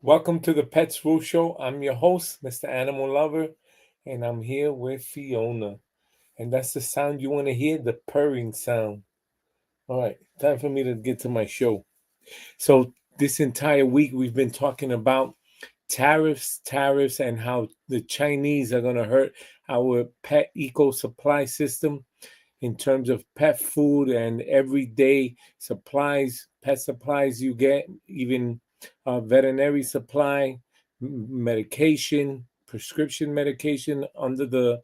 Welcome to the Pets Rule Show. I'm your host, Mr. Animal Lover, and I'm here with Fiona. And that's the sound you want to hear, the purring sound. All right, time for me to get to my show. So, this entire week we've been talking about tariffs, and how the Chinese are going to hurt our pet eco supply system in terms of pet food and everyday supplies, pet supplies you get, even veterinary supply, medication, prescription medication under the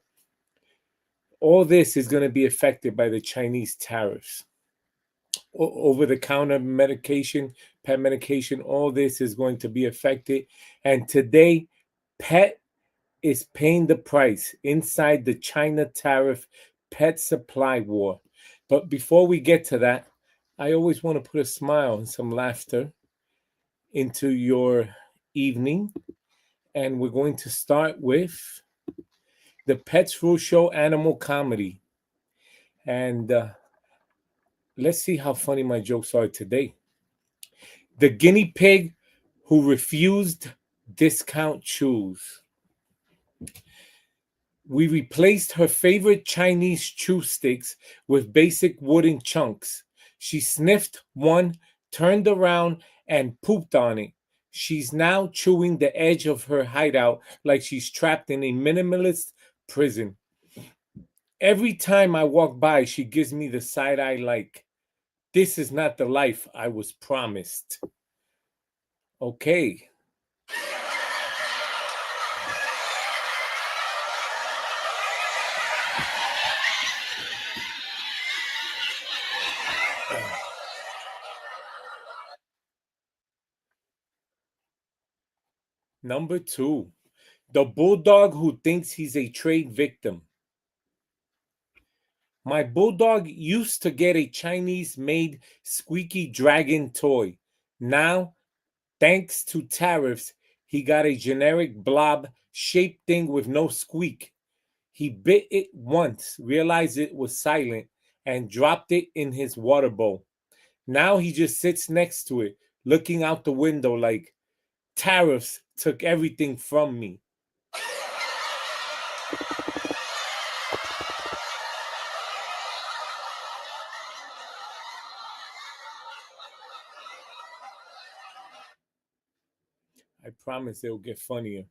all this is going to be affected by the Chinese tariffs. Over the counter medication, pet medication, all this is going to be affected. And today, pet is paying the price inside the China tariff pet supply war. But before we get to that, I always want to put a smile and some laughter into your evening. And we're going to start with the Pets Rule Show animal comedy. And let's see how funny my jokes are today. The guinea pig who refused discount chews. We replaced her favorite Chinese chew sticks with basic wooden chunks. She sniffed one, turned around, and pooped on it. She's now chewing the edge of her hideout like she's trapped in a minimalist prison. Every time I walk by, she gives me the side eye like, this is not the life I was promised. Okay. Number 2, the bulldog who thinks he's a trade victim. My bulldog used to get a Chinese made squeaky dragon toy. Now, thanks to tariffs, he got a generic blob shaped thing with no squeak. He bit it once, realized it was silent, and dropped it in his water bowl. Now he just sits next to it, looking out the window like, tariffs took everything from me. I promise it'll get funnier.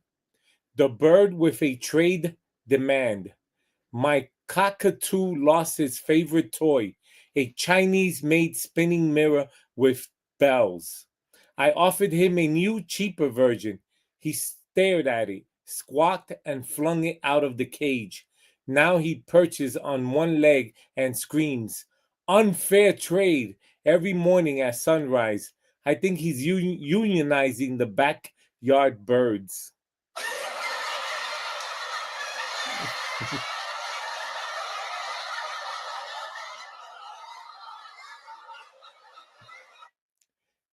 The bird with a trade demand. My cockatoo lost his favorite toy, a Chinese made spinning mirror with bells. I offered him a new, cheaper version. He stared at it, squawked, and flung it out of the cage. Now he perches on one leg and screams, unfair trade, every morning at sunrise. I think he's unionizing the backyard birds.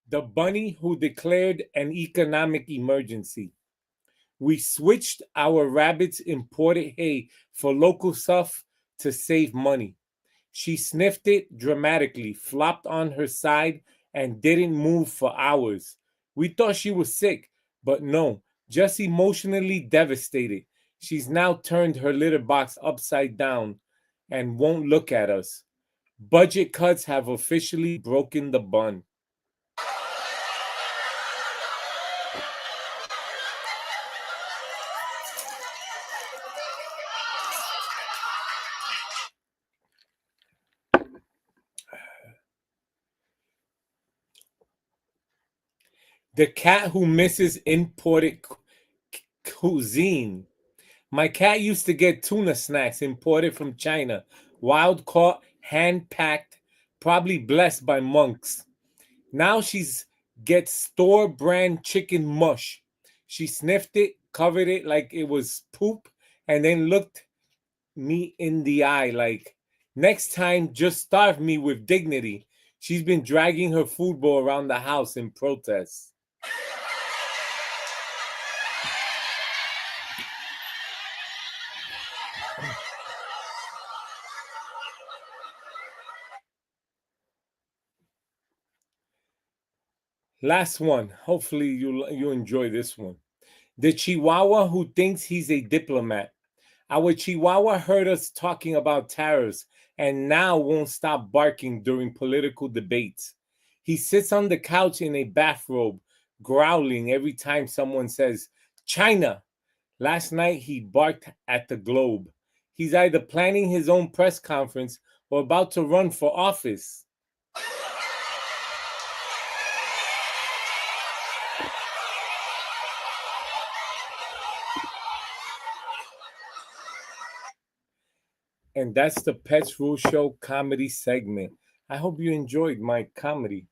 The bunny who declared an economic emergency. We switched our rabbit's imported hay for local stuff to save money. She sniffed it dramatically, flopped on her side, and didn't move for hours. We thought she was sick, but no, just emotionally devastated. She's now turned her litter box upside down and won't look at us. Budget cuts have officially broken the bun. The cat who misses imported cuisine. My cat used to get tuna snacks imported from China, wild caught, hand packed, probably blessed by monks. Now she's gets store brand chicken mush. She sniffed it, covered it like it was poop, and then looked me in the eye like, next time just starve me with dignity. She's been dragging her food bowl around the house in protest. Last one. Hopefully you enjoy this one. The Chihuahua who thinks he's a diplomat. Our Chihuahua heard us talking about tariffs and now won't stop barking during political debates. He sits on the couch in a bathrobe, growling every time someone says, China. Last night he barked at the Globe. He's either planning his own press conference or about to run for office. And that's the Pets Rule Show comedy segment. I hope you enjoyed my comedy.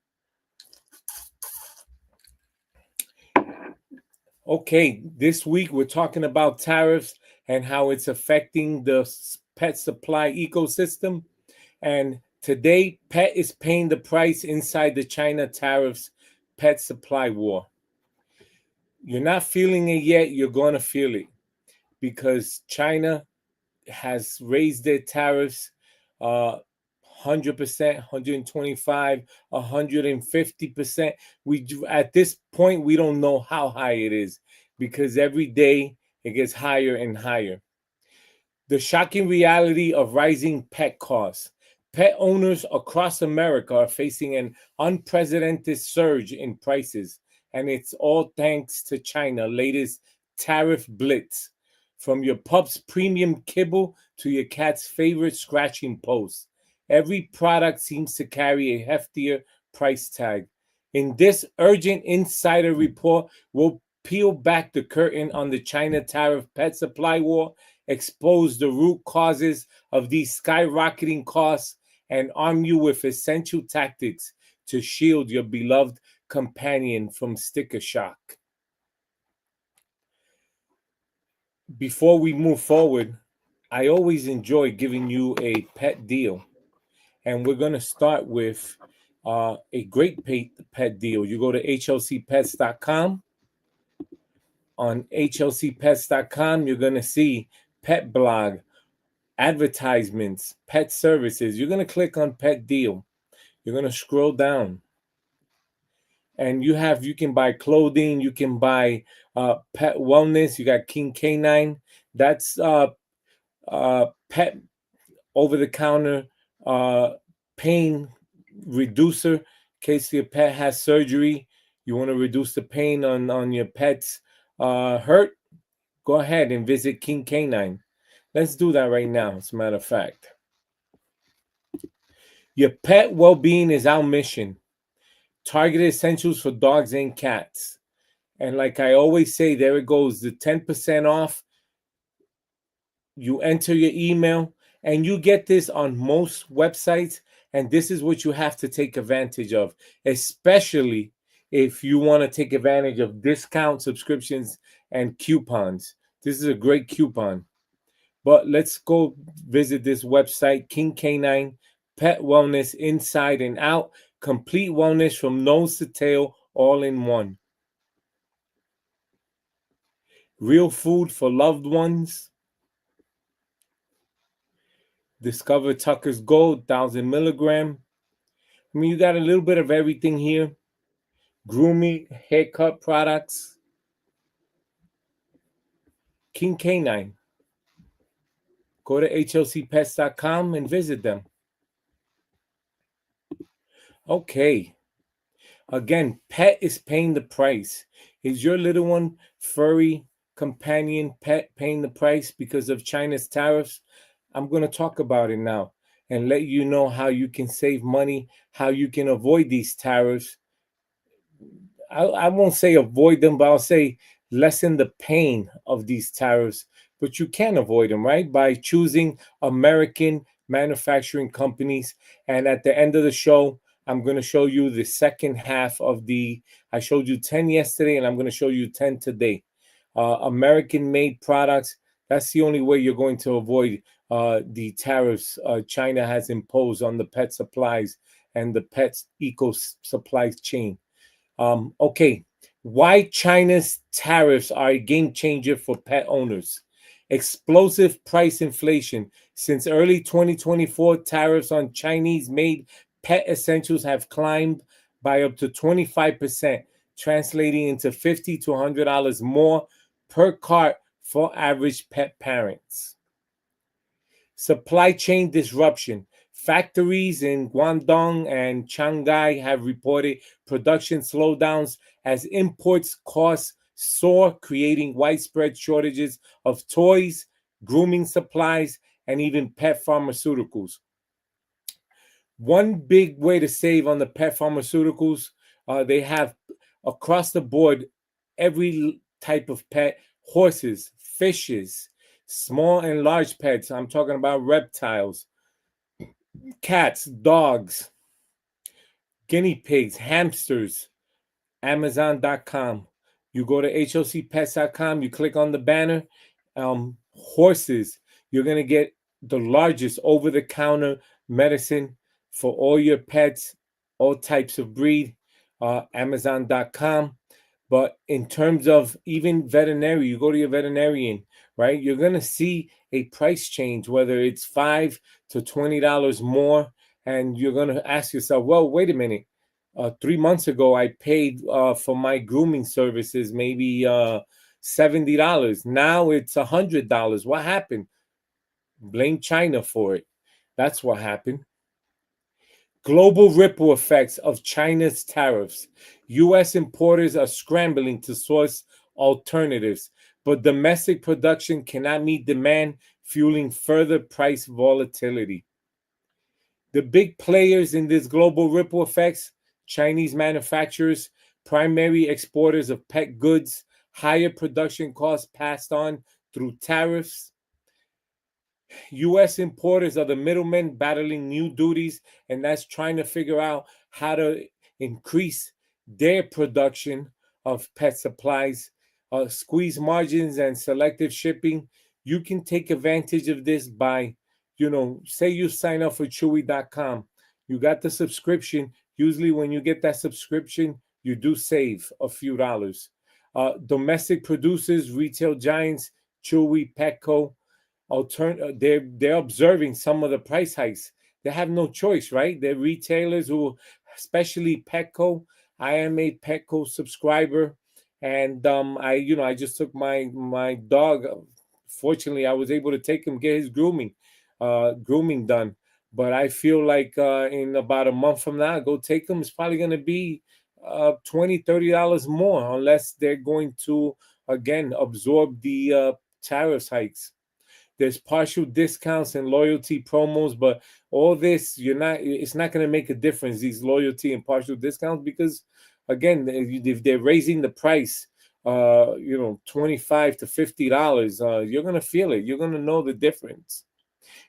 Okay, this week we're talking about tariffs and how it's affecting the pet supply ecosystem. And today, pet is paying the price inside the China tariffs pet supply war. You're not feeling it yet, you're going to feel it because China has raised their tariffs 100%, 125, 150%. We at this point we don't know how high it is because every day it gets higher and higher. The shocking reality of rising pet costs. Pet owners across America are facing an unprecedented surge in prices, and it's all thanks to China's latest tariff blitz. From your pup's premium kibble to your cat's favorite scratching post, every product seems to carry a heftier price tag. In this urgent insider report, we'll peel back the curtain on the China tariff pet supply war, expose the root causes of these skyrocketing costs, and arm you with essential tactics to shield your beloved companion from sticker shock. Before we move forward, I always enjoy giving you a pet deal. And we're going to start with a great pet deal. You go to hlcpets.com. On hlcpets.com, you're going to see pet blog, advertisements, pet services. You're going to click on pet deal. You're going to scroll down. And you can buy clothing, you can buy pet wellness. You got King Canine. That's pet over-the-counter pain reducer. In case your pet has surgery, you want to reduce the pain on your pet's hurt, go ahead and visit King Canine. Let's do that right now, as a matter of fact. Your pet well-being is our mission. Targeted essentials for dogs and cats. And like I always say, there it goes, the 10% off. You enter your email, and you get this on most websites, and this is what you have to take advantage of, especially if you want to take advantage of discount subscriptions and coupons. This is a great coupon. But let's go visit this website, King Canine, Pet Wellness Inside and Out, complete wellness from nose to tail, all in one. Real food for loved ones. Discover Tucker's Gold, 1,000 milligram. I mean, you got a little bit of everything here. Grooming, haircut products. King Canine. Go to hlcpets.com and visit them. Okay. Again, pet is paying the price. Is your little one, furry, companion pet paying the price because of China's tariffs? I'm going to talk about it now and let you know how you can save money, how you can avoid these tariffs. I won't say avoid them, but I'll say lessen the pain of these tariffs. But you can avoid them, right? By choosing American manufacturing companies. And at the end of the show, I'm going to show you the second half of I showed you 10 yesterday, and I'm going to show you 10 today. American-made products, that's the only way you're going to avoid the tariffs China has imposed on the pet supplies and the pet supply chain. Okay, why China's tariffs are a game changer for pet owners. Explosive price inflation. Since early 2024, tariffs on Chinese-made pet essentials have climbed by up to 25%, translating into $50 to $100 more per cart for average pet parents. Supply chain disruption. Factories in Guangdong and Shanghai have reported production slowdowns as imports costs soar, creating widespread shortages of toys, grooming supplies, and even pet pharmaceuticals. One big way to save on the pet pharmaceuticals, they have across the board every type of pet: horses, fishes, small and large pets. I'm talking about reptiles, cats, dogs, guinea pigs, hamsters. Amazon.com. You go to hocpets.com, you click on the banner, horses. You're going to get the largest over-the-counter medicine for all your pets, all types of breed, Amazon.com. But in terms of even veterinary, you go to your veterinarian, right? You're going to see a price change, whether it's $5 to $20 more. And you're going to ask yourself, well, wait a minute. 3 months ago, I paid for my grooming services maybe $70. Now it's $100. What happened? Blame China for it. That's what happened. Global ripple effects of China's tariffs. U.S. importers are scrambling to source alternatives, but domestic production cannot meet demand, fueling further price volatility. The big players in this global ripple effects: Chinese manufacturers, primary exporters of pet goods, higher production costs passed on through tariffs. U.S. importers are the middlemen battling new duties, and that's trying to figure out how to increase their production of pet supplies, squeeze margins, and selective shipping. You can take advantage of this by, say you sign up for Chewy.com. You got the subscription. Usually when you get that subscription, you do save a few dollars. Domestic producers, retail giants, Chewy, Petco, they're observing some of the price hikes. They have no choice, right? They're retailers who, especially Petco. I am a Petco subscriber, and I just took my dog. Fortunately, I was able to take him, get his grooming done. But I feel like in about a month from now, go take him. It's probably going to be $20, $30 more, unless they're going to again absorb the tariffs hikes. There's partial discounts and loyalty promos, but all this, it's not going to make a difference, these loyalty and partial discounts, because again, if they're raising the price, $25 to $50, you're going to feel it. You're going to know the difference.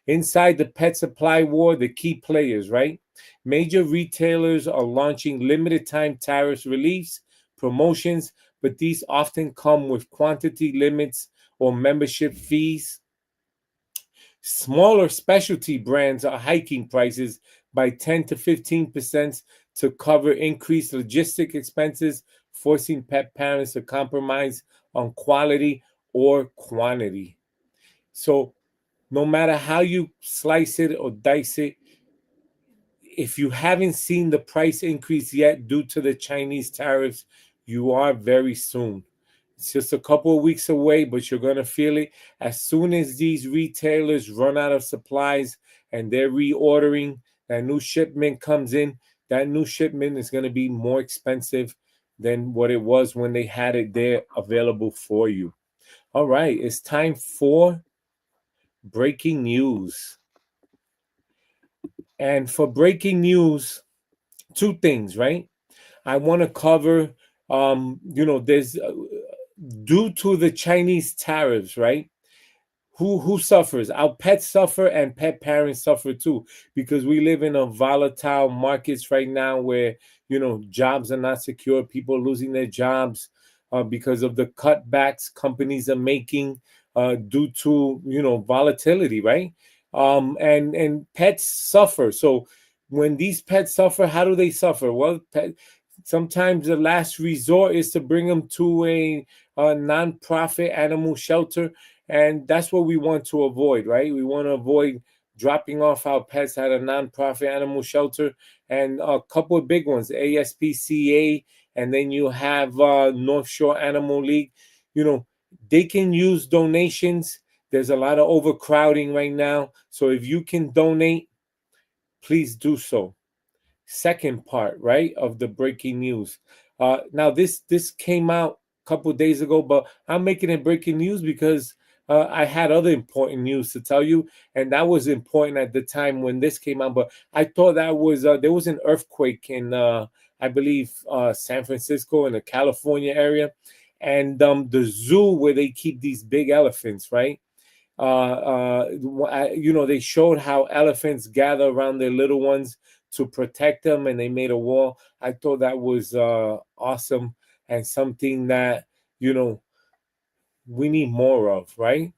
Inside the pet supply war, the key players, right? Major retailers are launching limited time tariff reliefs, promotions, but these often come with quantity limits or membership fees. Smaller specialty brands are hiking prices by 10 to 15% to cover increased logistic expenses, forcing pet parents to compromise on quality or quantity. So no matter how you slice it or dice it, if you haven't seen the price increase yet due to the Chinese tariffs, you are very soon. It's just a couple of weeks away, but you're going to feel it as soon as these retailers run out of supplies and they're reordering. That new shipment comes in. That new shipment is going to be more expensive than what it was when they had it there available for you. All right, it's time for breaking news. And for breaking news, two things, right? I want to cover, there's due to the Chinese tariffs, right? Who suffers? Our pets suffer, and pet parents suffer too, because we live in a volatile markets right now where jobs are not secure. People are losing their jobs because of the cutbacks companies are making due to volatility, right? And pets suffer. So when these pets suffer, how do they suffer? Well, sometimes the last resort is to bring them to a non-profit animal shelter, and that's what we want to avoid, right? We want to avoid dropping off our pets at a nonprofit animal shelter, and a couple of big ones, ASPCA, and then you have North Shore Animal League. You know, they can use donations. There's a lot of overcrowding right now. So if you can donate, please do so. Second part, right, of the breaking news. Now this came out a couple days ago, but I'm making it breaking news because I had other important news to tell you, and that was important at the time when this came out. But I thought that was there was an earthquake in I believe San Francisco in the California area, and the zoo where they keep these big elephants, right? They showed how elephants gather around their little ones to protect them, and they made a wall. I thought that was awesome and something that we need more of, right?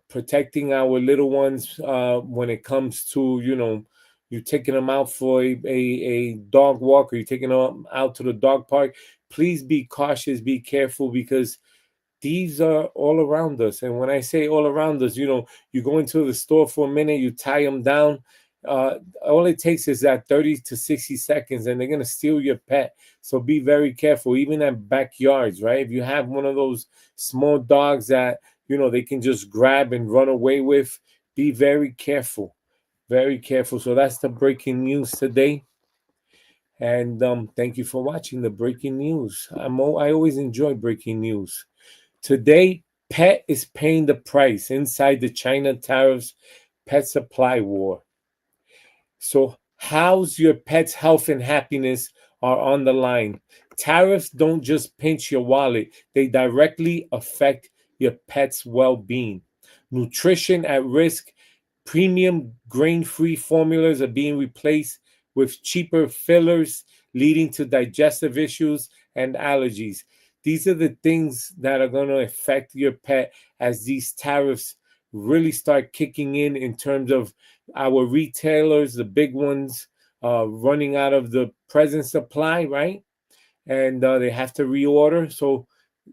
Protecting our little ones when it comes to you taking them out for a dog walk, or you taking them out to the dog park. Please be cautious, be careful, because these are all around us. And when I say all around us, you go into the store for a minute, you tie them down. All it takes is that 30 to 60 seconds, and they're going to steal your pet. So be very careful, even at backyards, right? If you have one of those small dogs that, they can just grab and run away with, be very careful, very careful. So that's the breaking news today. And thank you for watching the breaking news. I always enjoy breaking news. Today, pet is paying the price inside the China tariffs pet supply war. So how's your pet's health and happiness are on the line. Tariffs don't just pinch your wallet, they directly affect your pet's well-being. Nutrition at risk. Premium grain-free formulas are being replaced with cheaper fillers, leading to digestive issues and allergies. These are the things that are going to affect your pet as these tariffs really start kicking in terms of our retailers, the big ones, running out of the present supply, right? And they have to reorder. So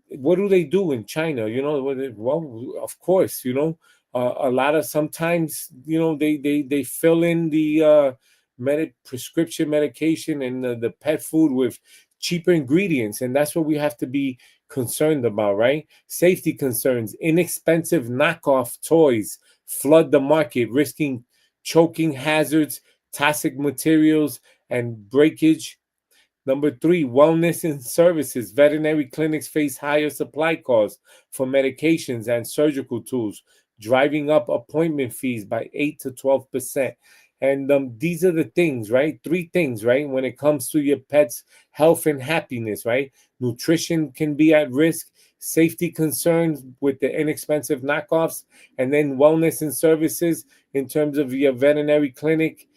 what do they do in China? Well, of course, a lot of sometimes, they fill in the prescription medication and the pet food with cheaper ingredients, and that's what we have to be concerned about, right? Safety concerns. Inexpensive knockoff toys flood the market, risking choking hazards, toxic materials, and breakage. Number 3, wellness and services. Veterinary clinics face higher supply costs for medications and surgical tools, driving up appointment fees by 8 to 12%. And these are the things, right? 3 things, right? When it comes to your pet's health and happiness, right? Nutrition can be at risk, safety concerns with the inexpensive knockoffs, and then wellness and services in terms of your veterinary clinic.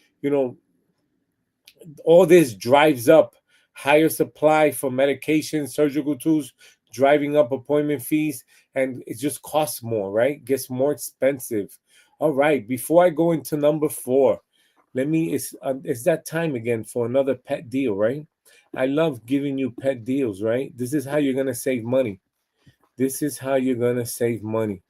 All this drives up higher supply for medication, surgical tools, driving up appointment fees, and it just costs more, right? Gets more expensive. All right, before I go into number 4, it's that time again for another pet deal, right? I love giving you pet deals, right? This is how you're going to save money. This is how you're going to save money.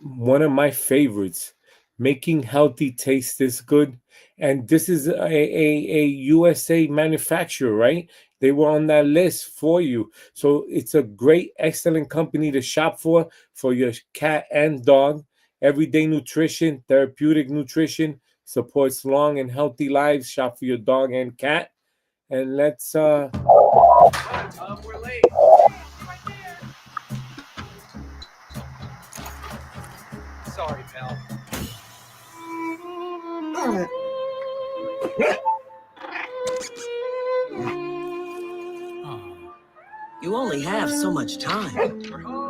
One of my favorites, making healthy taste this good. And this is a USA manufacturer, right? They were on that list for you. So it's a great, excellent company to shop for your cat and dog. Everyday nutrition, therapeutic nutrition, supports long and healthy lives. Shop for your dog and cat. And let's we're late. Sorry, pal. You only have so much time.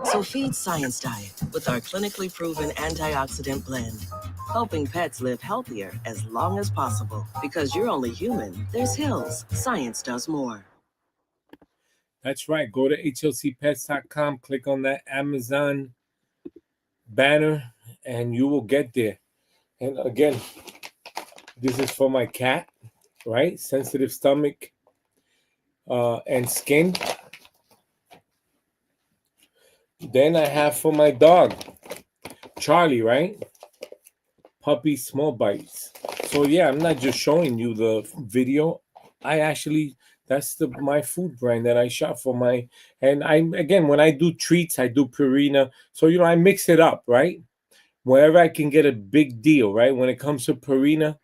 So feed Science Diet with our clinically proven antioxidant blend, helping pets live healthier as long as possible. Because you're only human, there's hills. Science does more. That's right. Go to hlcpets.com, click on that Amazon banner, and you will get there. And again, this is for my cat, right? Sensitive stomach and skin. Then I have for my dog, Charlie, right? Puppy Small Bites. So yeah, I'm not just showing you the video. I actually, that's my food brand that I shop for my, and I, again, when I do treats, I do Purina. So I mix it up, right? Wherever I can get a big deal, right? When it comes to Purina,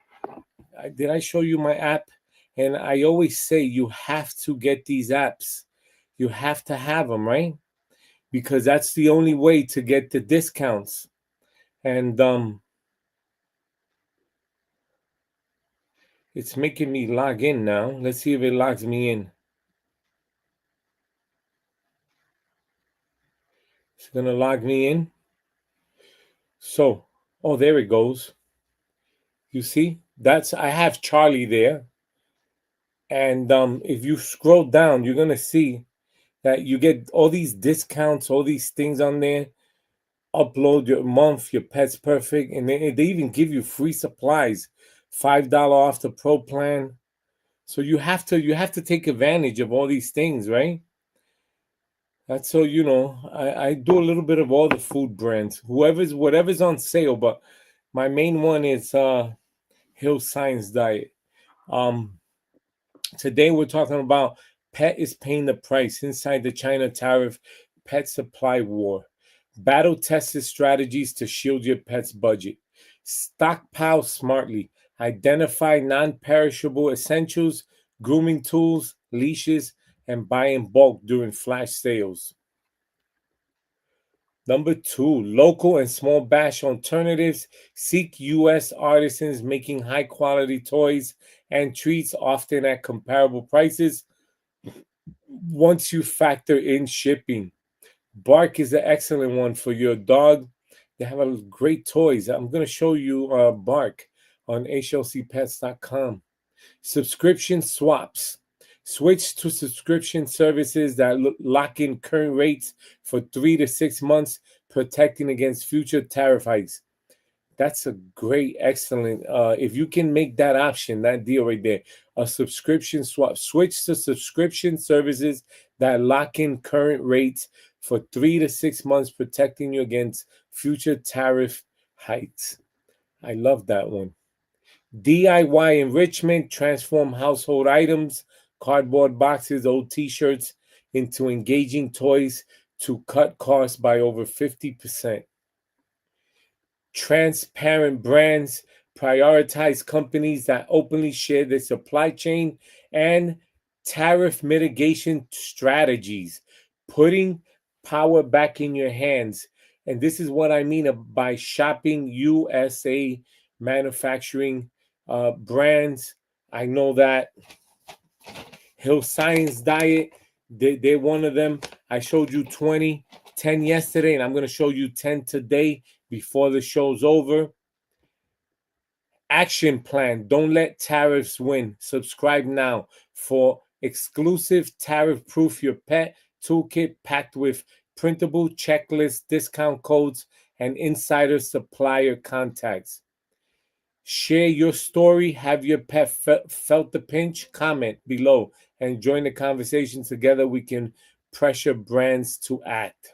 did I show you my app? And I always say you have to get these apps. You have to have them, right? Because that's the only way to get the discounts. And it's making me log in now. Let's see if it logs me in. It's gonna log me in. So, oh, there it goes. You see, I have Charlie there. And if you scroll down, you're gonna see that you get all these discounts, all these things on there. Upload your month, your pet's perfect, and they even give you free supplies, $5 off the pro plan. So you have to take advantage of all these things, right? That's so I do a little bit of all the food brands, whatever's on sale, but my main one is Hill Science Diet. Today we're talking about pet is paying the price inside the China tariff pet supply war. Battle tested strategies to shield your pet's budget. Stockpile smartly. Identify non-perishable essentials, grooming tools, leashes, and buy in bulk during flash sales. Number 2, local and small batch alternatives. Seek U.S. artisans making high-quality toys and treats, often at comparable prices. Once you factor in shipping, Bark is an excellent one for your dog. They have a great toys. I'm going to show you Bark on hlcpets.com. Subscription swaps. Switch to subscription services that lock in current rates for 3 to 6 months, protecting against future tariff hikes. That's a great, excellent. If you can make that option, that deal right there, a subscription swap. Switch to subscription services that lock in current rates for 3 to 6 months, protecting you against future tariff hikes. I love that one. DIY enrichment. Transform household items, cardboard boxes, old t-shirts into engaging toys to cut costs by over 50%. Transparent brands. Prioritize companies that openly share their supply chain and tariff mitigation strategies, putting power back in your hands. And this is what I mean by shopping USA manufacturing brands. I know that Hill Science Diet, they're one of them. I showed you 10 yesterday, and I'm going to show you 10 today before the show's over. Action plan. Don't let tariffs win. Subscribe now for exclusive tariff-proof your pet toolkit packed with printable checklists, discount codes, and insider supplier contacts. Share your story. Have your pet felt the pinch? Comment below and join the conversation. Together we can pressure brands to act.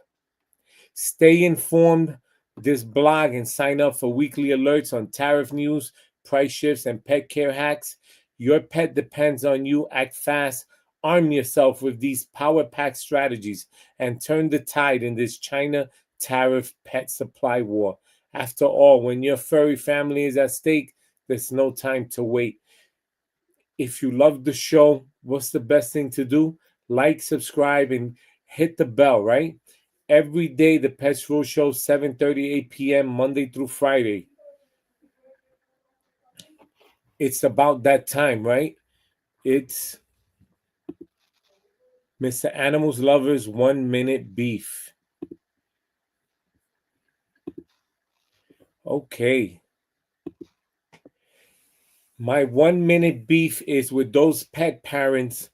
Stay informed this blog and sign up for weekly alerts on tariff news, price shifts, and pet care hacks. Your pet depends on you. Act fast. Arm yourself with these power pack strategies and turn the tide in this China tariff pet supply war. After all, when your furry family is at stake, there's no time to wait. If you love the show, what's the best thing to do? Like, subscribe, and hit the bell, right? Every day, the Pets Rule Show, 7:38 p.m., Monday through Friday. It's about that time, right? It's Mr. Animals Lovers 1 Minute Beef. Okay. My 1 minute beef is with those pet parents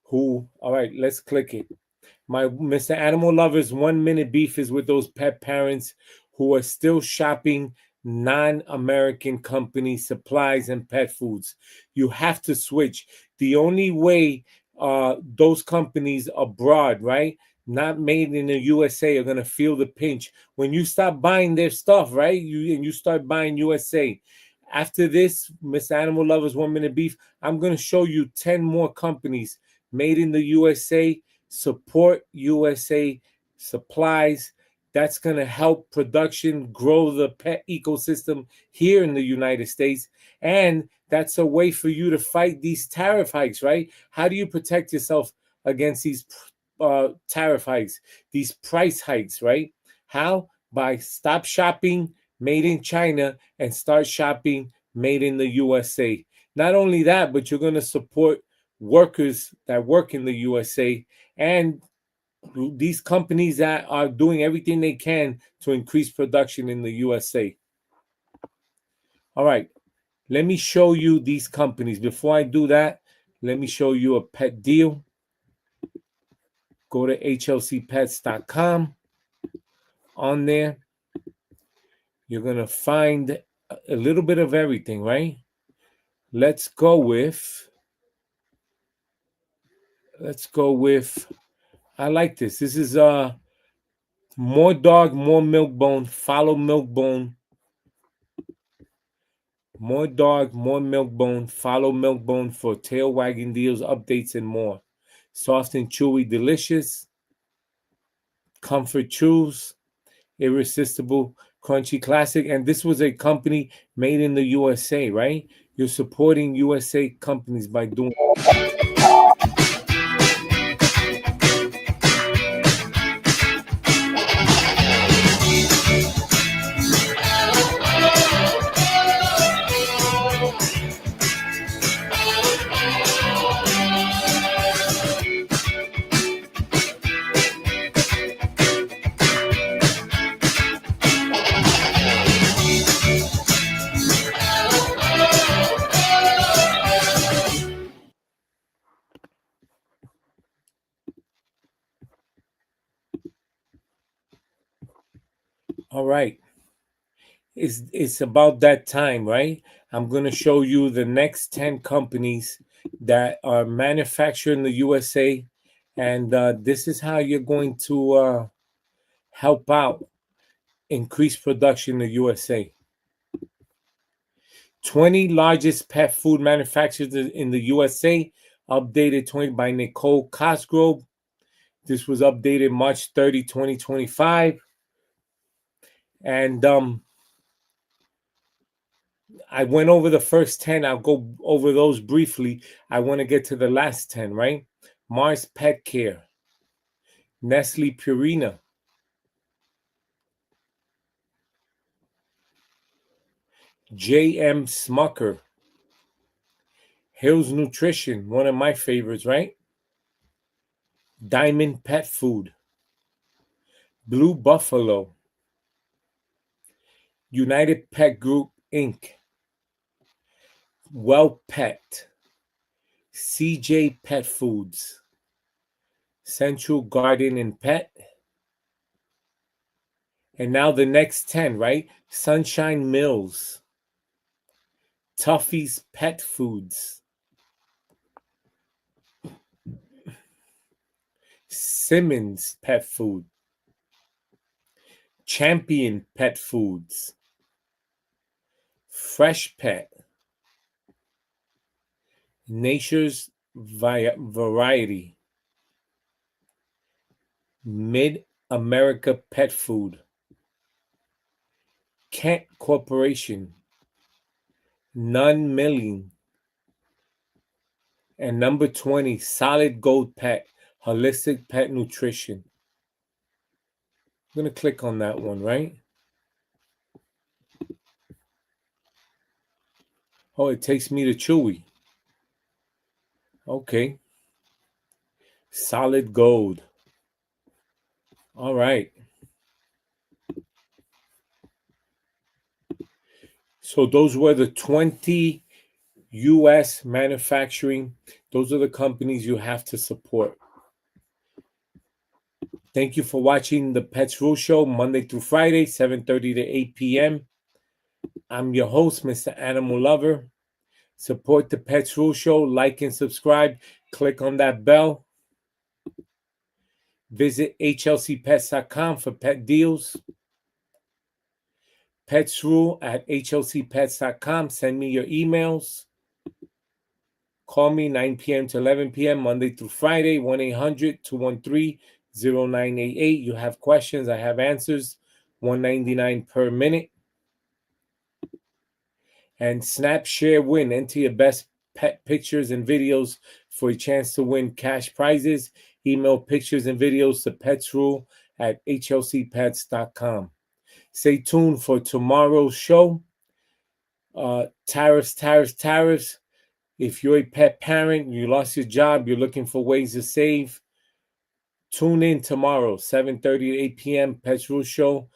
who, all right, let's click it. My Mr. Animal Lovers 1 minute beef is with those pet parents who are still shopping non-American company supplies and pet foods. You have to switch. The only way those companies abroad, right, not made in the USA are going to feel the pinch when you stop buying their stuff, right? You start buying USA. After this, Miss Animal Lovers 1 Minute Beef, I'm going to show you 10 more companies made in the USA, support USA supplies. That's going to help production grow the pet ecosystem here in the United States. And that's a way for you to fight these tariff hikes, right? How do you protect yourself against these tariff hikes, these price hikes, right? How? By stop shopping made in China and start shopping made in the USA. Not only that, but you're going to support workers that work in the USA and these companies that are doing everything they can to increase production in the USA. All right, let me show you these companies. Before I do that, let me show you a pet deal. Go to hlcpets.com. On there, you're going to find a little bit of everything, right? Let's go with, I like this. This is more dog, more milk bone. Follow milk bone. More dog, more milk bone. Follow milk bone for tail wagging deals, updates, and more. Soft and chewy, delicious. Comfort chews. Irresistible, crunchy classic. And this was a company made in the USA, right? You're supporting USA companies by doing. All right. It's about that time, right? I'm going to show you the next 10 companies that are manufactured in the USA. And this is how you're going to help out increase production in the USA. 20 largest pet food manufacturers in the USA, updated 20 by Nicole Cosgrove. This was updated March 30, 2025. And I went over the first 10. I'll go over those briefly. I want to get to the last 10, right? Mars Pet Care, Nestle Purina, J.M. Smucker, Hills Nutrition, one of my favorites, right? Diamond Pet Food, Blue Buffalo, United Pet Group, Inc., Well Pet, CJ Pet Foods, Central Garden and Pet. And now the next 10, right? Sunshine Mills, Tuffy's Pet Foods, Simmons Pet Food, Champion Pet Foods, Fresh Pet, Nature's Variety, Mid-America Pet Food, Kent Corporation, Nunn Milling, and number 20, Solid Gold Pet, Holistic Pet Nutrition. I'm going to click on that one, right? Oh, it takes me to Chewy. Okay. Solid Gold. All right. So those were the 20 U.S. manufacturing. Those are the companies you have to support. Thank you for watching the Pets Rule Show, Monday through Friday, 7:30 to 8 p.m. I'm your host, Mr. Animal Lover. Support the Pets Rule Show. Like and subscribe. Click on that bell. Visit hlcpets.com for pet deals. Pets Rule at hlcpets.com. Send me your emails. Call me 9 p.m. to 11 p.m. Monday through Friday, 1-800-213-0988. You have questions, I have answers. $1.99 per minute. And Snap, Share, Win. Enter your best pet pictures and videos for a chance to win cash prizes. Email pictures and videos to petsrule at hlcpets.com. Stay tuned for tomorrow's show. Tariffs. If you're a pet parent, you lost your job, you're looking for ways to save, tune in tomorrow, 7:30 to 8 p.m. Pets Rule Show.